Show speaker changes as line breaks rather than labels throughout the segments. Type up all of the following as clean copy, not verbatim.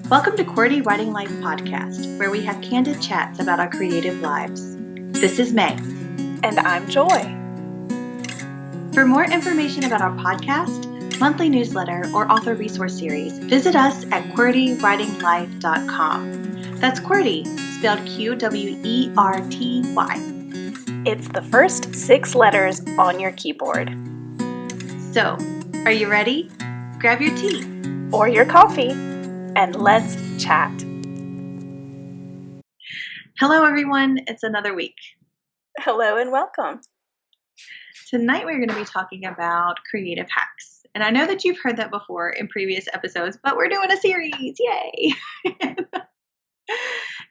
Welcome to QWERTY Writing Life Podcast, where we have candid chats about our creative lives. This is May.
And I'm Joy.
For more information about our podcast, monthly newsletter, or author resource series, visit us at QWERTYWritingLife.com. That's QWERTY, spelled QWERTY.
It's the first 6 letters on your keyboard.
So, are you ready? Grab your tea.
Or your coffee, and let's chat.
Hello, everyone. It's another week.
Hello and welcome.
Tonight, we're going to be talking about creative hacks. And I know that you've heard that before in previous episodes, but we're doing a series. Yay!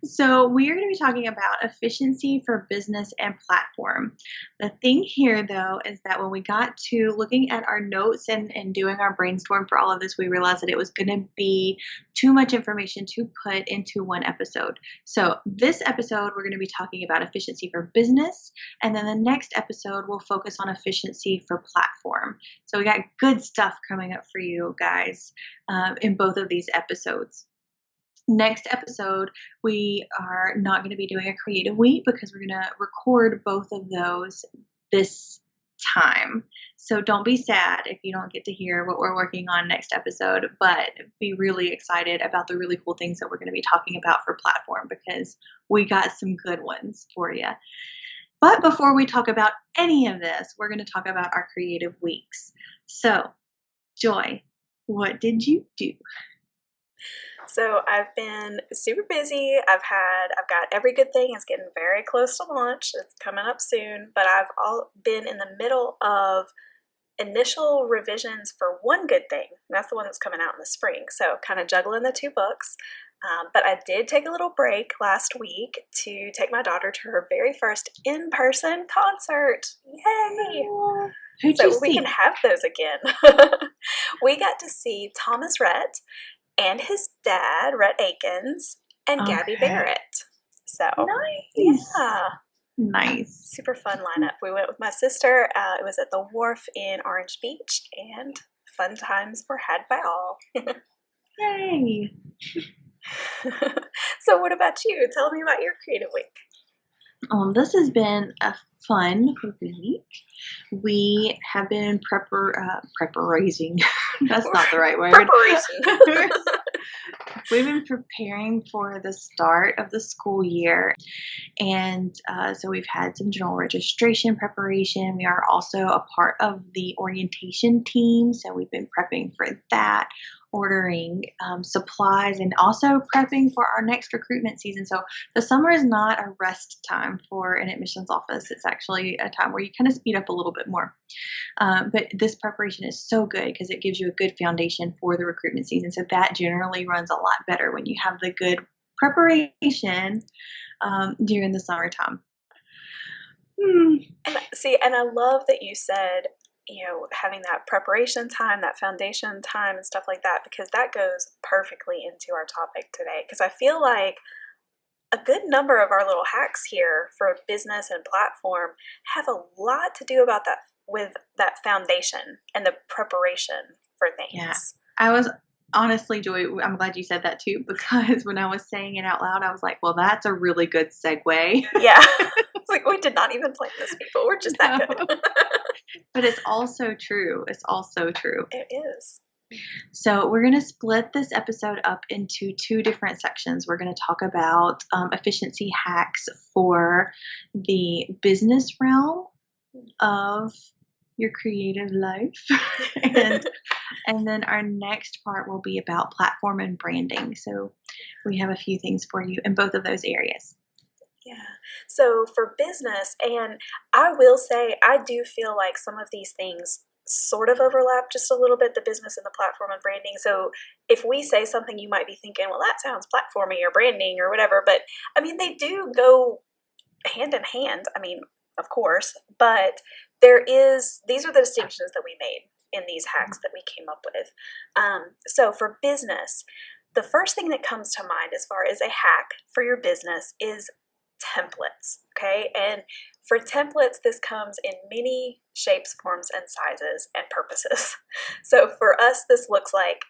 So we are going to be talking about efficiency for business and platform. The thing here, though, is that when we got to looking at our notes and doing our brainstorm for all of this, we realized that it was going to be too much information to put into one episode. So this episode, we're going to be talking about efficiency for business, and then the next episode will focus on efficiency for platform. So we got good stuff coming up for you guys in both of these episodes. Next episode, we are not going to be doing a creative week because we're going to record both of those this time. So don't be sad if you don't get to hear what we're working on next episode, but be really excited about the really cool things that we're going to be talking about for platform because we got some good ones for you. But before we talk about any of this, we're going to talk about our creative weeks. So, Joy, what did you do?
So I've been super busy. I've got every good thing. It's getting very close to launch. It's coming up soon, but I've been in the middle of initial revisions for one good thing. And that's the one that's coming out in the spring. So kind of juggling the 2 books. But I did take a little break last week to take my daughter to her very first in-person concert. Yay!
Who'd
so
you
we
see?
can have those again. We got to see Thomas Rhett and his dad, Rhett Akins, and Gabby Barrett. So,
nice.
Yeah.
Nice.
Super fun lineup. We went with my sister. It was at the Wharf in Orange Beach, and fun times were had by all.
Yay.
So what about you? Tell me about your creative week.
This has been a fun week. We have been preparing. That's not the right word.
Preparation.
We've been preparing for the start of the school year. And so we've had some general registration preparation. We are also a part of the orientation team. So we've been prepping for that, ordering supplies, and also prepping for our next recruitment season. So the summer is not a rest time for an admissions office. It's actually a time where you kind of speed up a little bit more. But this preparation is so good because it gives you a good foundation for the recruitment season. So that generally runs a lot better when you have the good preparation during the summertime.
And I love that you said, having that preparation time, that foundation time and stuff like that, because that goes perfectly into our topic today. Because I feel like a good number of our little hacks here for business and platform have a lot to do about that, with that foundation and the preparation for things.
Yeah, I was honestly, Joy, I'm glad you said that too, because when I was saying it out loud, I was like, well, that's a really good segue.
Yeah. It's like, we did not even plan this, people. We're just that good.
But it's also true. It's also true.
It is.
So we're going to split this episode up into 2 different sections. We're going to talk about efficiency hacks for the business realm of your creative life. and then our next part will be about platform and branding. So we have a few things for you in both of those areas.
Yeah. So for business, and I will say, I do feel like some of these things sort of overlap just a little bit, the business and the platform and branding. So if we say something, you might be thinking, well, that sounds platformy or branding or whatever. But I mean, they do go hand in hand. I mean, of course, but these are the distinctions that we made in these hacks that we came up with. So for business, the first thing that comes to mind as far as a hack for your business is templates, okay? And for templates, this comes in many shapes, forms, and sizes and purposes. So for us, this looks like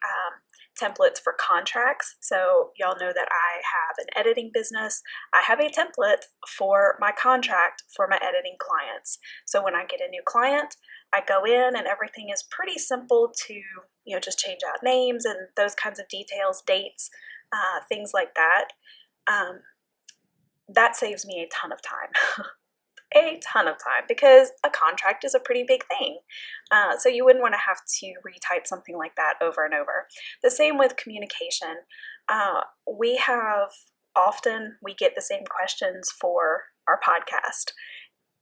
templates for contracts. So y'all know that I have an editing business. I have a template for my contract for my editing clients. So when I get a new client, I go in and everything is pretty simple to, just change out names and those kinds of details, dates, things like that. That saves me a ton of time. A ton of time, because a contract is a pretty big thing. So you wouldn't want to have to retype something like that over and over. The same with communication. We get the same questions for our podcast,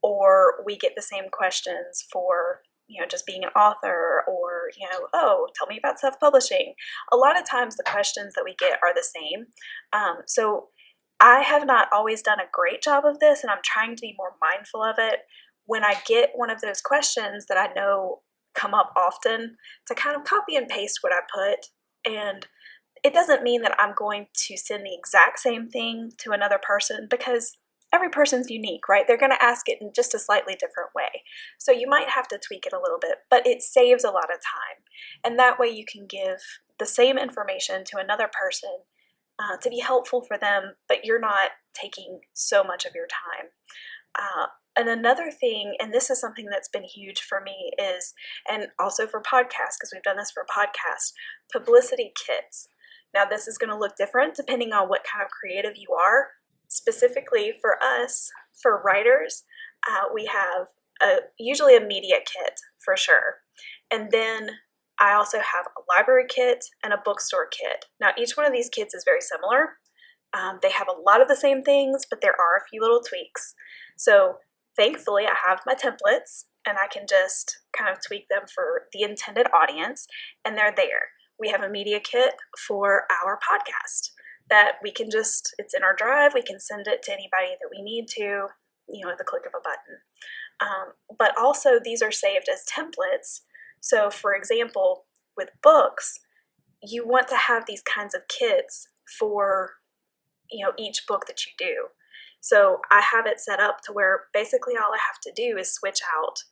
or we get the same questions for just being an author, or oh, tell me about self-publishing. A lot of times the questions that we get are the same. So I have not always done a great job of this, and I'm trying to be more mindful of it. When I get one of those questions that I know come up often, to kind of copy and paste what I put. And it doesn't mean that I'm going to send the exact same thing to another person, because every person's unique, right? They're going to ask it in just a slightly different way. So you might have to tweak it a little bit, but it saves a lot of time. And that way you can give the same information to another person to be helpful for them, but you're not taking so much of your time. And another thing, and this is something that's been huge for me, and also for podcasts, because we've done this for podcasts, publicity kits. Now this is going to look different depending on what kind of creative you are. Specifically for us, for writers, we have usually a media kit for sure. And then I also have a library kit and a bookstore kit. Now, each one of these kits is very similar. They have a lot of the same things, but there are a few little tweaks. So thankfully, I have my templates, and I can just kind of tweak them for the intended audience, and they're there. We have a media kit for our podcast that we can it's in our drive. We can send it to anybody that we need to, at the click of a button. But also, these are saved as templates. So for example, with books, you want to have these kinds of kits for, each book that you do. So I have it set up to where basically all I have to do is switch out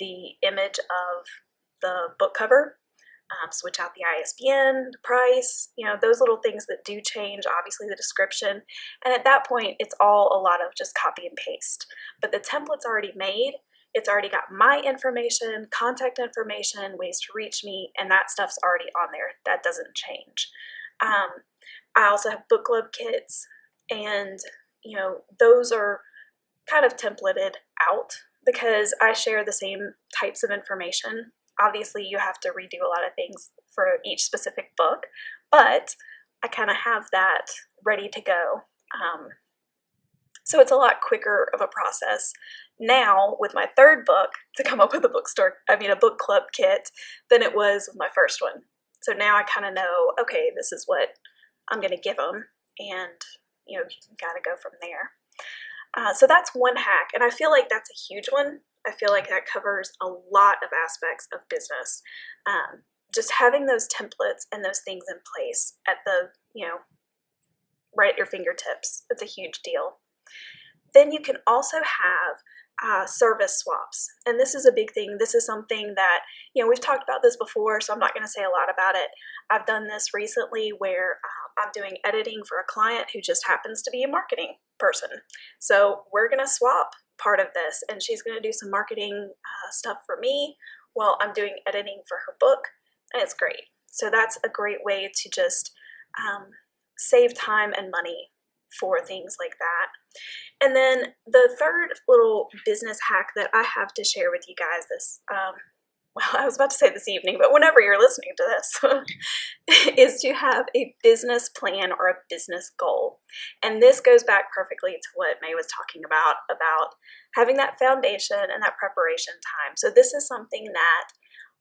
the image of the book cover, switch out the ISBN, the price, those little things that do change, obviously the description. And at that point, it's all a lot of just copy and paste. But the template's already made. It's already got my information, contact information, ways to reach me, and that stuff's already on there. That doesn't change. I also have book club kits, and those are kind of templated out because I share the same types of information. Obviously, you have to redo a lot of things for each specific book, but I kind of have that ready to go. So it's a lot quicker of a process now with my third book to come up with a book club kit than it was with my first one. So now I kind of know, okay, this is what I'm going to give them, and you got to go from there. So that's one hack, and I feel like that's a huge one. I feel like that covers a lot of aspects of business. Just having those templates and those things in place at right at your fingertips, that's a huge deal. Then you can also have service swaps. And this is a big thing. This is something that, we've talked about this before, so I'm not going to say a lot about it. I've done this recently where I'm doing editing for a client who just happens to be a marketing person. So we're going to swap part of this, and she's going to do some marketing stuff for me while I'm doing editing for her book, and it's great. So that's a great way to just save time and money for things like that. And then the third little business hack that I have to share with you guys I was about to say this evening, but whenever you're listening to this, is to have a business plan or a business goal. And this goes back perfectly to what May was talking about having that foundation and that preparation time. So this is something that,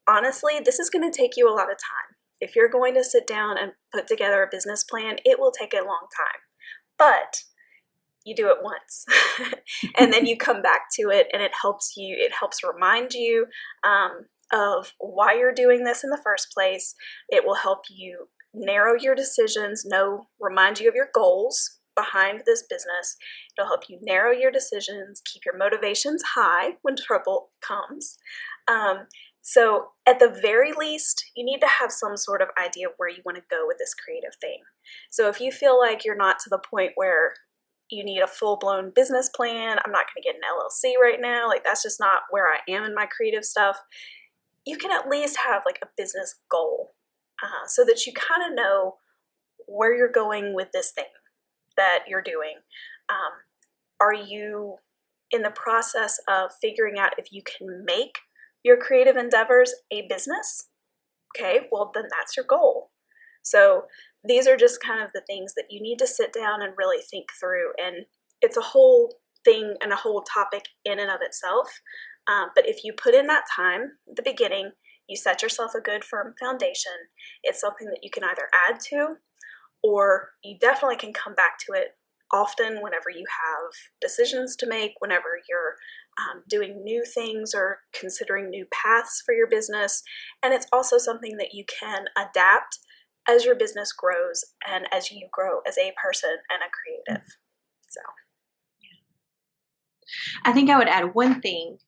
honestly, this is going to take you a lot of time. If you're going to sit down and put together a business plan, it will take a long time. But you do it once and then you come back to it, and it helps remind you of why you're doing this in the first place. It will help you narrow your decisions, remind you of your goals behind this business. It'll help you narrow your decisions, keep your motivations high when trouble comes. So at the very least, you need to have some sort of idea of where you want to go with this creative thing. So if you feel like you're not to the point where you need a full-blown business plan, I'm not going to get an LLC right now, like that's just not where I am in my creative stuff, you can at least have like a business goal so that you kind of know where you're going with this thing that you're doing. Are you in the process of figuring out if you can make your creative endeavors a business? Okay, well then that's your goal. So these are just kind of the things that you need to sit down and really think through, and it's a whole thing and a whole topic in and of itself. But if you put in that time at the beginning, you set yourself a good firm foundation, it's something that you can either add to, or you definitely can come back to it often whenever you have decisions to make, whenever you're doing new things or considering new paths for your business. And it's also something that you can adapt as your business grows and as you grow as a person and a creative. So,
I think I would add one thing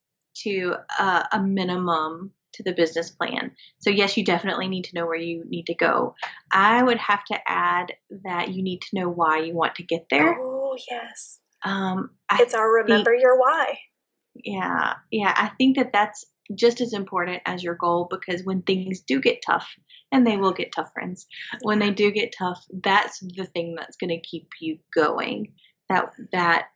to a minimum to the business plan. So yes, you definitely need to know where you need to go. I would have to add that you need to know why you want to get there.
oh yes,
It's
our remember your why.
Yeah, I think that that's just as important as your goal, because when things do get tough, and they will get tough, friends, when they do get tough, that's the thing that's going to keep you going. That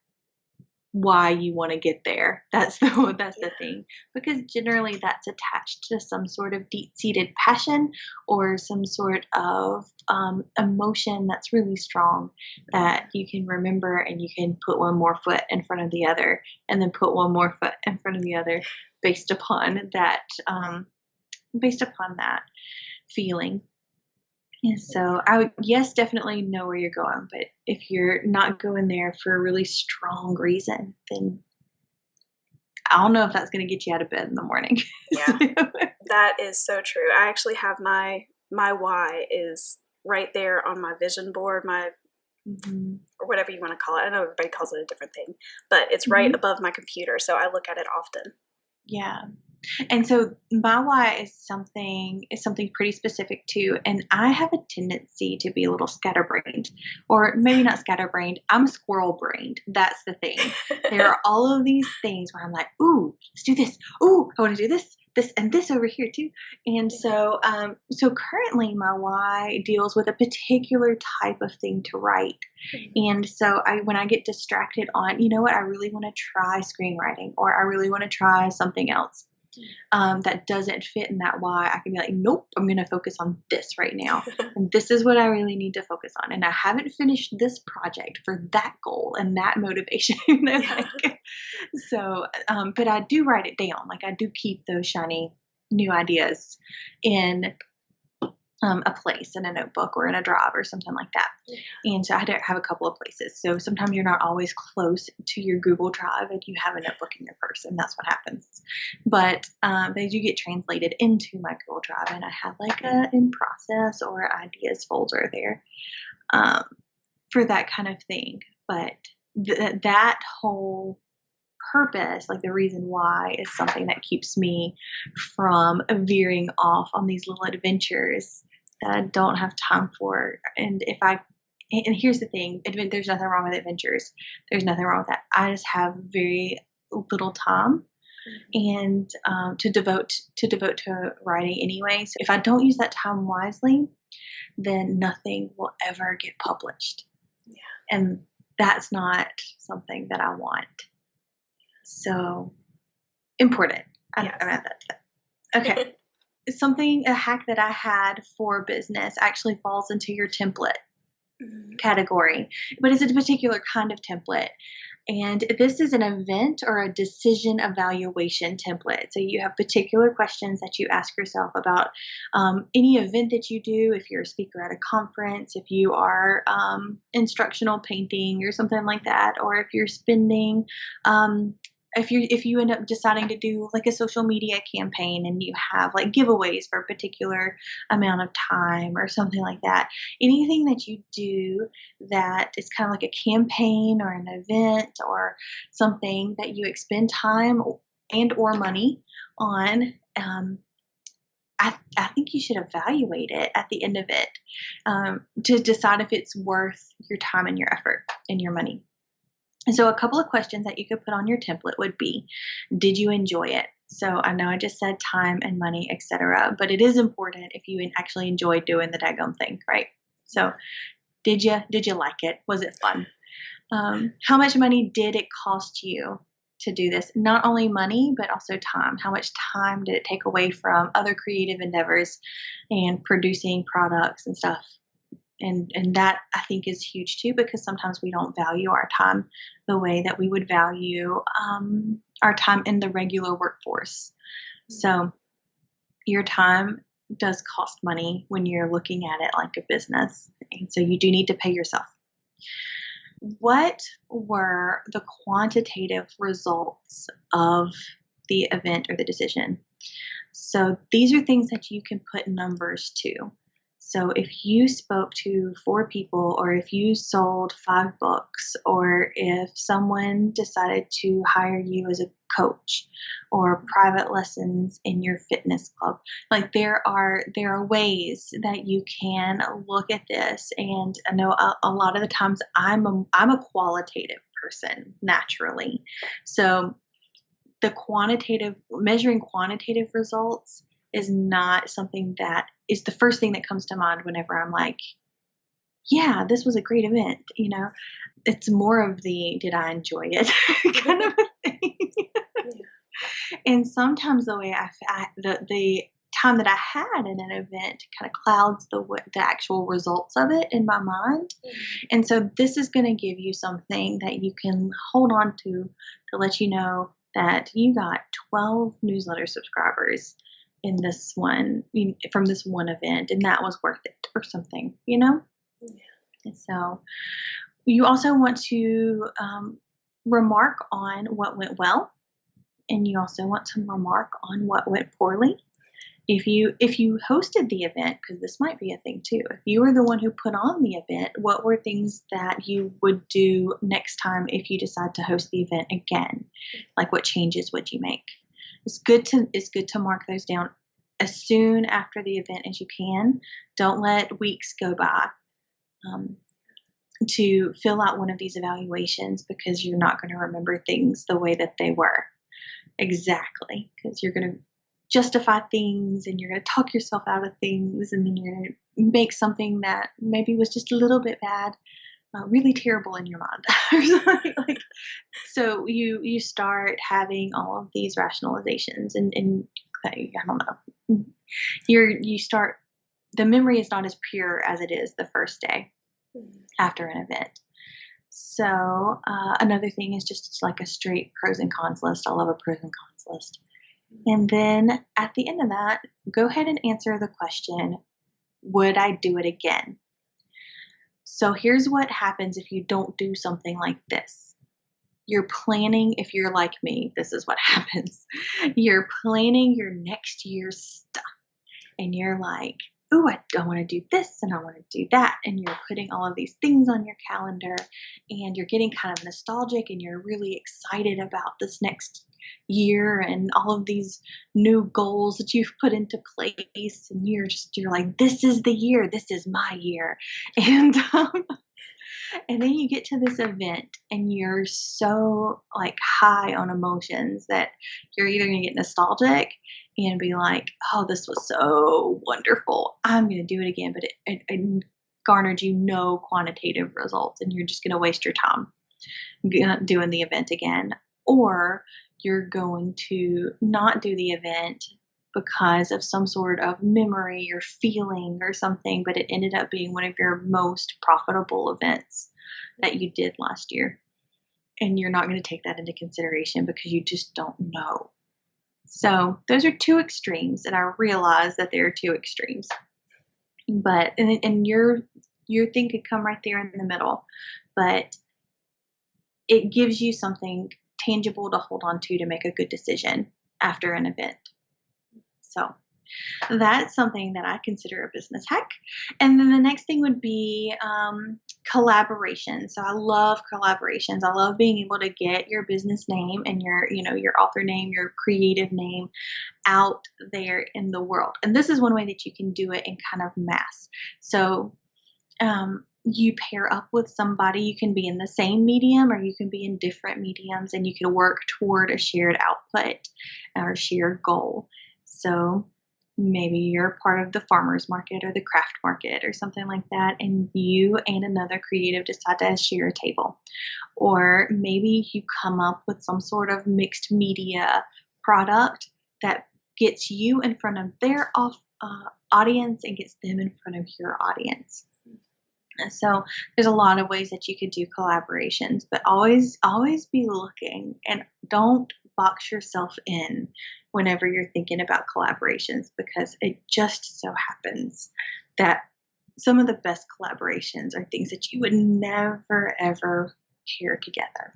why you want to get there. That's the thing, because generally that's attached to some sort of deep-seated passion or some sort of emotion that's really strong that you can remember, and you can put one more foot in front of the other, and then put one more foot in front of the other based upon that feeling. And so I would, yes, definitely know where you're going, but if you're not going there for a really strong reason, then I don't know if that's going to get you out of bed in the morning.
Yeah, that is so true. I actually have my why is right there on my vision board, my or whatever you want to call it. I know everybody calls it a different thing, but it's right above my computer, so I look at it often.
Yeah. And so my why is something pretty specific too. And I have a tendency to be a little scatterbrained, or maybe not scatterbrained. I'm squirrel brained. That's the thing. There are all of these things where I'm like, ooh, let's do this. Ooh, I want to do this, and this over here too. And so currently my why deals with a particular type of thing to write. And so when I get distracted on, you know what, I really want to try screenwriting, or I really want to try something else that doesn't fit in that why, I can be like, nope, I'm going to focus on this right now. And this is what I really need to focus on. And I haven't finished this project for that goal and that motivation. But I do write it down. Like, I do keep those shiny new ideas in a place, in a notebook or in a drive or something like that. And so I have a couple of places. So sometimes you're not always close to your Google Drive and you have a notebook in your purse, and that's what happens. But they do get translated into my Google Drive, and I have like a in process or ideas folder there for that kind of thing. But that whole purpose, like the reason why, is something that keeps me from veering off on these little adventures that I don't have time for. And here's the thing, there's nothing wrong with adventures. There's nothing wrong with that. I just have very little time and to devote to writing anyway. So if I don't use that time wisely, then nothing will ever get published. Yeah. And that's not something that I want. So important.
Yes.
I'm at that. Okay. A hack that I had for business actually falls into your template category, but it's a particular kind of template. And this is an event or a decision evaluation template. So you have particular questions that you ask yourself about any event that you do, if you're a speaker at a conference, if you are instructional painting or something like that, or if you're spending if you end up deciding to do like a social media campaign and you have like giveaways for a particular amount of time or something like that, anything that you do that is kind of like a campaign or an event or something that you expend time and or money on, I think you should evaluate it at the end of it to decide if it's worth your time and your effort and your money. And so a couple of questions that you could put on your template would be, did you enjoy it? So I know I just said time and money, etc., but it is important if you actually enjoy doing the daggone thing, right? So did you like it? Was it fun? How much money did it cost you to do this? Not only money, but also time. How much time did it take away from other creative endeavors and producing products and stuff? And that I think is huge too, because sometimes we don't value our time the way that we would value our time in the regular workforce. So your time does cost money when you're looking at it like a business. And so you do need to pay yourself. What were the quantitative results of the event or the decision? So these are things that you can put numbers to. So if you spoke to 4 people, or if you sold 5 books, or if someone decided to hire you as a coach, or private lessons in your fitness club, like there are ways that you can look at this. And I know a lot of the times I'm a qualitative person naturally. So measuring quantitative results is not something that is the first thing that comes to mind whenever I'm like, yeah, this was a great event. It's more of the, did I enjoy it kind of a thing. And sometimes the way the time that I had in an event kind of clouds the actual results of it in my mind. And so this is going to give you something that you can hold on to let you know that you got 12 newsletter subscribers in this one, from this one event, and that was worth it or something, And so you also want to remark on what went well, and you also want to remark on what went poorly. If you hosted the event, because this might be a thing too, if you were the one who put on the event, what were things that you would do next time if you decide to host the event again? Like what changes would you make? It's good to mark those down as soon after the event as you can. Don't let weeks go by to fill out one of these evaluations, because you're not going to remember things the way that they were exactly, because you're going to justify things and you're going to talk yourself out of things, and then you're going to make something that maybe was just a little bit bad really terrible in your mind or something like. So you start having all of these rationalizations, and I don't know, you start, the memory is not as pure as it is the first day after an event. So another thing is just like a straight pros and cons list. I love a pros and cons list. And then at the end of that, go ahead and answer the question, would I do it again? So here's what happens if you don't do something like this. You're planning, if you're like me, this is what happens. You're planning your next year's stuff. And you're like, oh, I want to do this and I want to do that. And you're putting all of these things on your calendar, and you're getting kind of nostalgic, and you're really excited about this next year and all of these new goals that you've put into place. And you're like, this is the year, this is my year. And then you get to this event and you're so like high on emotions that you're either going to get nostalgic and be like, oh, this was so wonderful, I'm going to do it again. But it garnered you no quantitative results, and you're just going to waste your time doing the event again. Or you're going to not do the event because of some sort of memory or feeling or something, but it ended up being one of your most profitable events that you did last year. And you're not going to take that into consideration because you just don't know. So those are two extremes, and I realize that there are two extremes. But and your thing could come right there in the middle, but it gives you something tangible to hold on to make a good decision after an event. So That's something that I consider a business hack. And then the next thing would be collaboration. So I love collaborations. I love being able to get your business name and your author name, your creative name out there in the world. And this is one way that you can do it in kind of mass. So you pair up with somebody. You can be in the same medium or you can be in different mediums, and you can work toward a shared output or shared goal. So maybe you're part of the farmer's market or the craft market or something like that, and you and another creative decide to share a table. Or maybe you come up with some sort of mixed media product that gets you in front of their audience and gets them in front of your audience. So there's a lot of ways that you could do collaborations, but always be looking, and don't box yourself in whenever you're thinking about collaborations, because it just so happens that some of the best collaborations are things that you would never, ever pair together.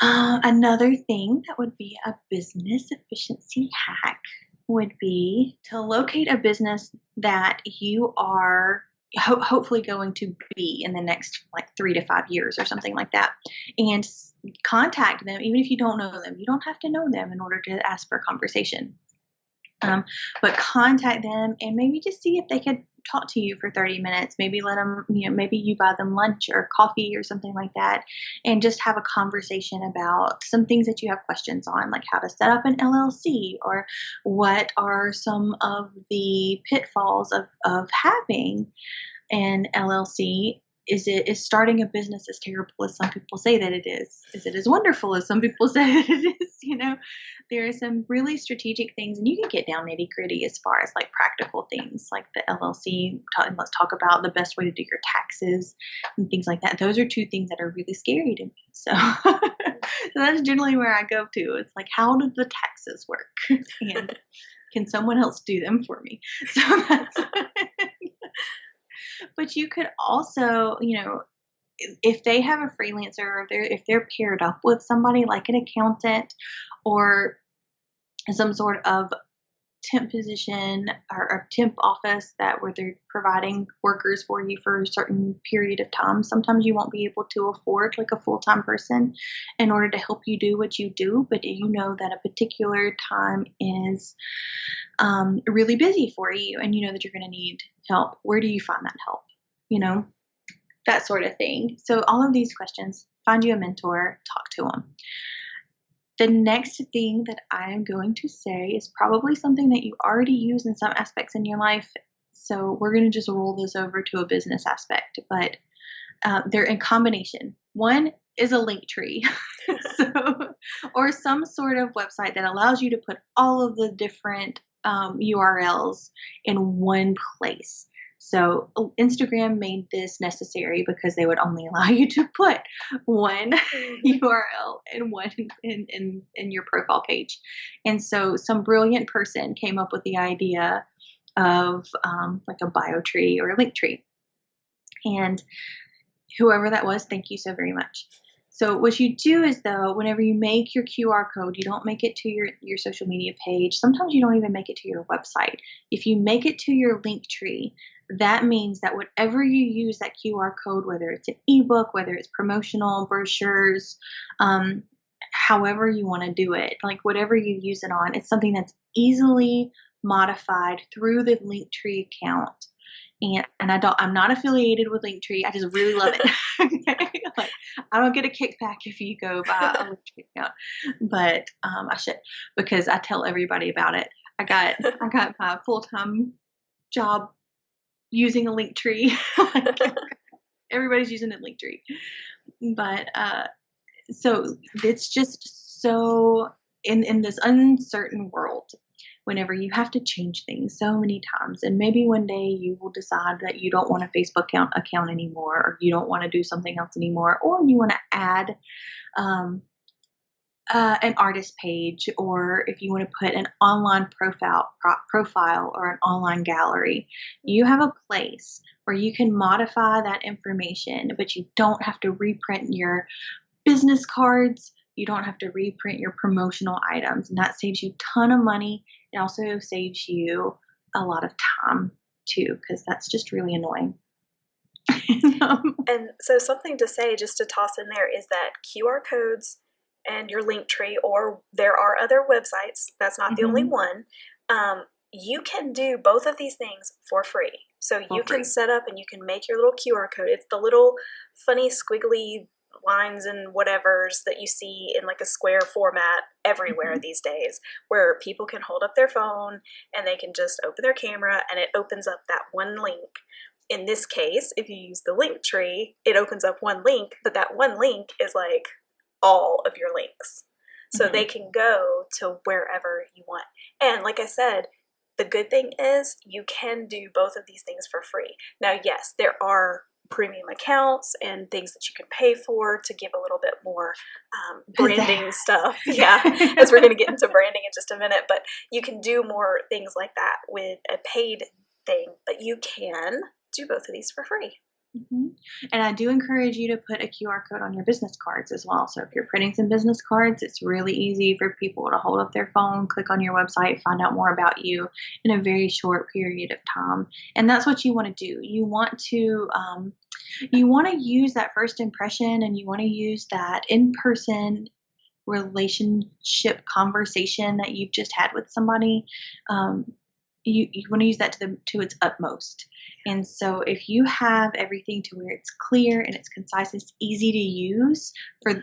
Another thing that would be a business efficiency hack would be to locate a business that you are hopefully going to be in the next 3 to 5 years or something like that, and contact them. Even if you don't know them, you don't have to know them in order to ask for a conversation. But contact them and maybe just see if they could talk to you for 30 minutes. Maybe let them, maybe you buy them lunch or coffee or something like that, and just have a conversation about some things that you have questions on, like how to set up an LLC, or what are some of the pitfalls of having an LLC. Is starting a business as terrible as some people say that it is? Is it as wonderful as some people say that it is? There are some really strategic things, and you can get down nitty gritty as far as practical things like the LLC. Let's talk about the best way to do your taxes and things like that. Those are two things that are really scary to me. So, so that's generally where I go to. It's how do the taxes work? And can someone else do them for me? So that's But you could also, if they have a freelancer, or if they're paired up with somebody like an accountant or some sort of temp position or temp office where they're providing workers for you for a certain period of time. Sometimes you won't be able to afford a full-time person in order to help you do what you do, but you know that a particular time is really busy for you, and you know that you're going to need help. Where do you find that help? That sort of thing. So all of these questions, find you a mentor, talk to them. The next thing that I am going to say is probably something that you already use in some aspects in your life. So we're going to just roll this over to a business aspect, but they're in combination. One is a link tree, or some sort of website that allows you to put all of the different URLs in one place. So Instagram made this necessary because they would only allow you to put one URL in your profile page. And so some brilliant person came up with the idea of a bio tree or a link tree. And whoever that was, thank you so very much. So what you do is, though, whenever you make your QR code, you don't make it to your social media page. Sometimes you don't even make it to your website. If you make it to your link tree, that means that whatever you use that QR code, whether it's an ebook, whether it's promotional brochures, however you want to do it, whatever you use it on, it's something that's easily modified through the Linktree account. And I'm not affiliated with Linktree. I just really love it. Okay? I don't get a kickback if you go buy a Linktree account, but I should, because I tell everybody about it. I got my full-time job using a Linktree. Everybody's using a Linktree, but so it's just so in this uncertain world. Whenever you have to change things so many times, and maybe one day you will decide that you don't want a Facebook account anymore, or you don't want to do something else anymore, or you want to add an artist page, or if you want to put an online profile or an online gallery, you have a place where you can modify that information, but you don't have to reprint your business cards. You don't have to reprint your promotional items, and that saves you a ton of money It also saves you a lot of time too, because that's just really annoying.
And so something to say, just to toss in there, is that QR codes and your link tree, or there are other websites, that's not the only one, you can do both of these things for free. So you can set up and you can make your little QR code. It's the little funny squiggly lines and whatevers that you see in like a square format everywhere these days, where people can hold up their phone and they can just open their camera and it opens up that one link. In this case, if you use the link tree, it opens up one link, but that one link is like all of your links. So they can go to wherever you want. And like I said, the good thing is you can do both of these things for free. Now, yes, there are premium accounts and things that you can pay for to give a little bit more branding stuff. Yeah, as we're going to get into branding in just a minute. But you can do more things like that with a paid thing. But you can do both of these for free.
And I do encourage you to put a QR code on your business cards as well. So if you're printing some business cards, it's really easy for people to hold up their phone, click on your website, find out more about you in a very short period of time. And that's what you want to do. You want to use that first impression, and you want to use that in-person relationship conversation that you've just had with somebody. You want to use that to its utmost. And so if you have everything to where it's clear and it's concise, it's easy to use for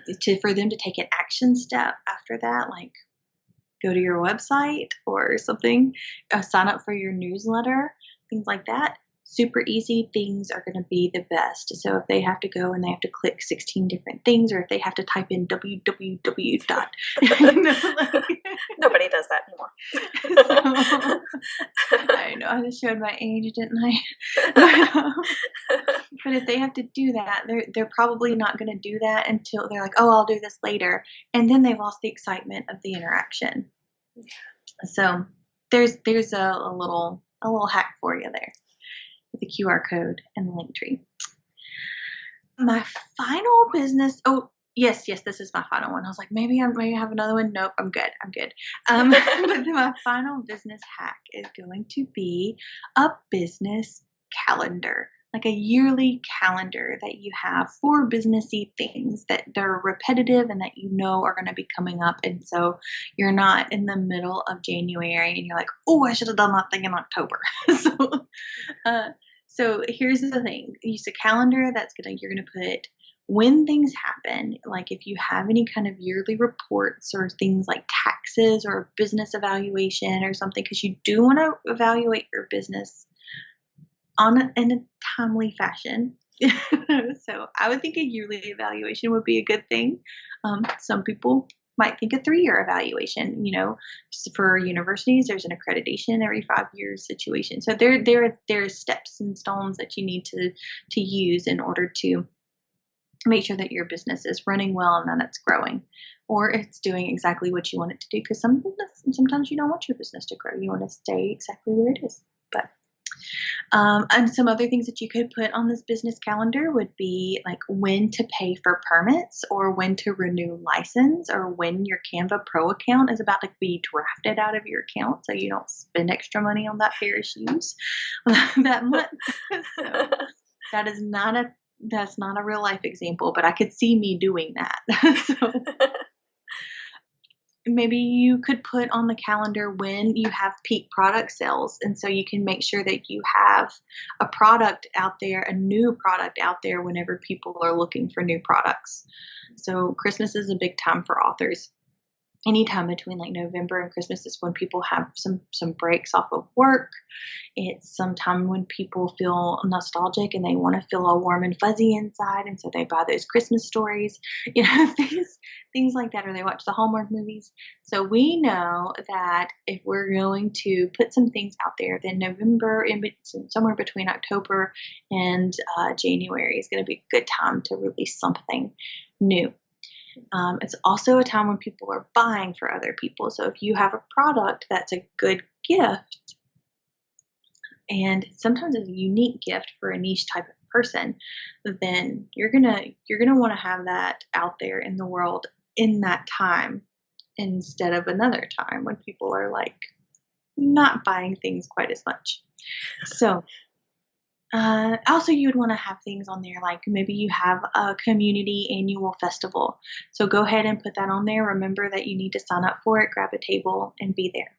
them to take an action step after that, like go to your website or something, sign up for your newsletter, things like that. Super easy things are going to be the best. So if they have to go and they have to click 16 different things, or if they have to type in www.
Nobody does that anymore.
I know, I just showed my age, didn't I? But if they have to do that, they're probably not going to do that until they're like, oh, I'll do this later. And then they've lost the excitement of the interaction. So there's a little hack for you there with the QR code and the link tree. My final business, yes, this is my final one. I was like, maybe I have another one. Nope, I'm good. But my final business hack is going to be a business calendar, like a yearly calendar that you have for businessy things that they're repetitive and that you know are going to be coming up. And so you're not in the middle of January and you're like, oh, I should have done that thing in October. So here's the thing. Use a calendar you're going to put when things happen, like if you have any kind of yearly reports or things like taxes or business evaluation or something, because you do want to evaluate your business in a timely fashion. So I would think a yearly evaluation would be a good thing. Some people might think a 3-year evaluation. For universities, there's an accreditation every 5 years situation. So there are steps and stones that you need to use in order to make sure that your business is running well and that it's growing, or it's doing exactly what you want it to do. Because sometimes you don't want your business to grow. You want to stay exactly where it is. But and some other things that you could put on this business calendar would be like when to pay for permits, or when to renew license, or when your Canva Pro account is about to be drafted out of your account so you don't spend extra money on that pair of shoes that month. So that's not a real life example, but I could see me doing that. So maybe you could put on the calendar when you have peak product sales. And so you can make sure that you have a new product out there whenever people are looking for new products. So Christmas is a big time for authors. Anytime between like November and Christmas is when people have some breaks off of work. It's sometime when people feel nostalgic and they want to feel all warm and fuzzy inside, and so they buy those Christmas stories, things like that, or they watch the Hallmark movies. So we know that if we're going to put some things out there, then November, somewhere between October and January is going to be a good time to release something new. It's also a time when people are buying for other people. So if you have a product that's a good gift, and sometimes it's a unique gift for a niche type of person, then you're gonna want to have that out there in the world in that time instead of another time when people are like not buying things quite as much. So, also, you would want to have things on there like maybe you have a community annual festival. So go ahead and put that on there. Remember that you need to sign up for it, grab a table, and be there.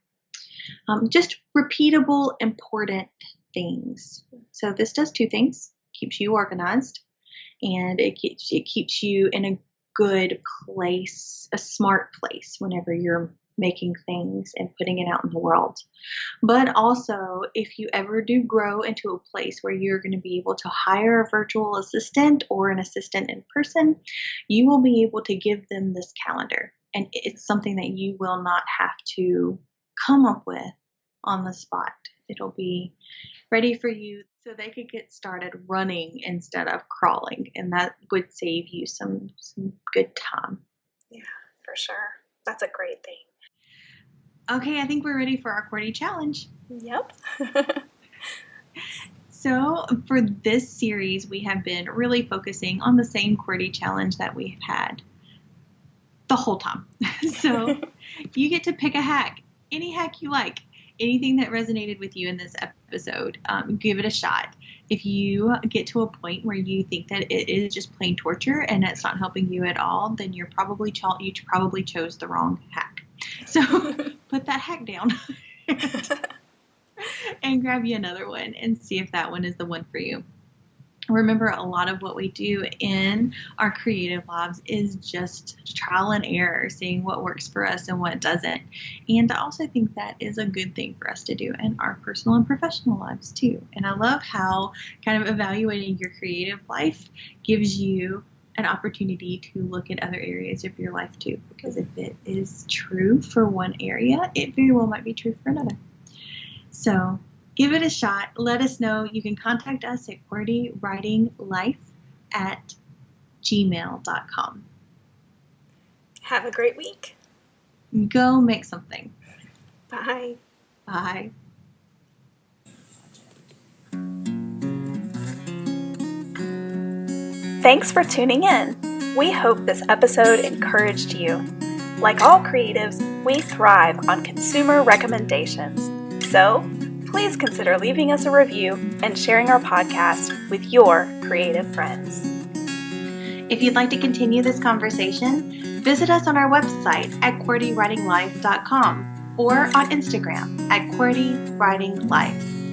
Just repeatable, important things. So this does two things: keeps you organized, and it keeps you in a good place, a smart place whenever you're making things and putting it out in the world. But also, if you ever do grow into a place where you're going to be able to hire a virtual assistant or an assistant in person, you will be able to give them this calendar. And it's something that you will not have to come up with on the spot. It'll be ready for you so they could get started running instead of crawling. And that would save you some good time.
Yeah, for sure. That's a great thing.
Okay, I think we're ready for our QWERTY challenge.
Yep.
So for this series, we have been really focusing on the same QWERTY challenge that we've had the whole time. So you get to pick a hack, any hack you like, anything that resonated with you in this episode, give it a shot. If you get to a point where you think that it is just plain torture and it's not helping you at all, then you probably chose the wrong hack. So put that hack down and grab you another one and see if that one is the one for you. Remember, a lot of what we do in our creative lives is just trial and error, seeing what works for us and what doesn't. And I also think that is a good thing for us to do in our personal and professional lives too. And I love how kind of evaluating your creative life gives you an opportunity to look at other areas of your life too, because if it is true for one area, it very well might be true for another. So give it a shot. Let us know. You can contact us at QWERTYWritingLife@gmail.com.
Have a great week.
Go make something.
Bye.
Bye.
Thanks for tuning in. We hope this episode encouraged you. Like all creatives, we thrive on consumer recommendations. So, please consider leaving us a review and sharing our podcast with your creative friends.
If you'd like to continue this conversation, visit us on our website at QWERTYWritingLife.com or on Instagram at QWERTYWritingLife.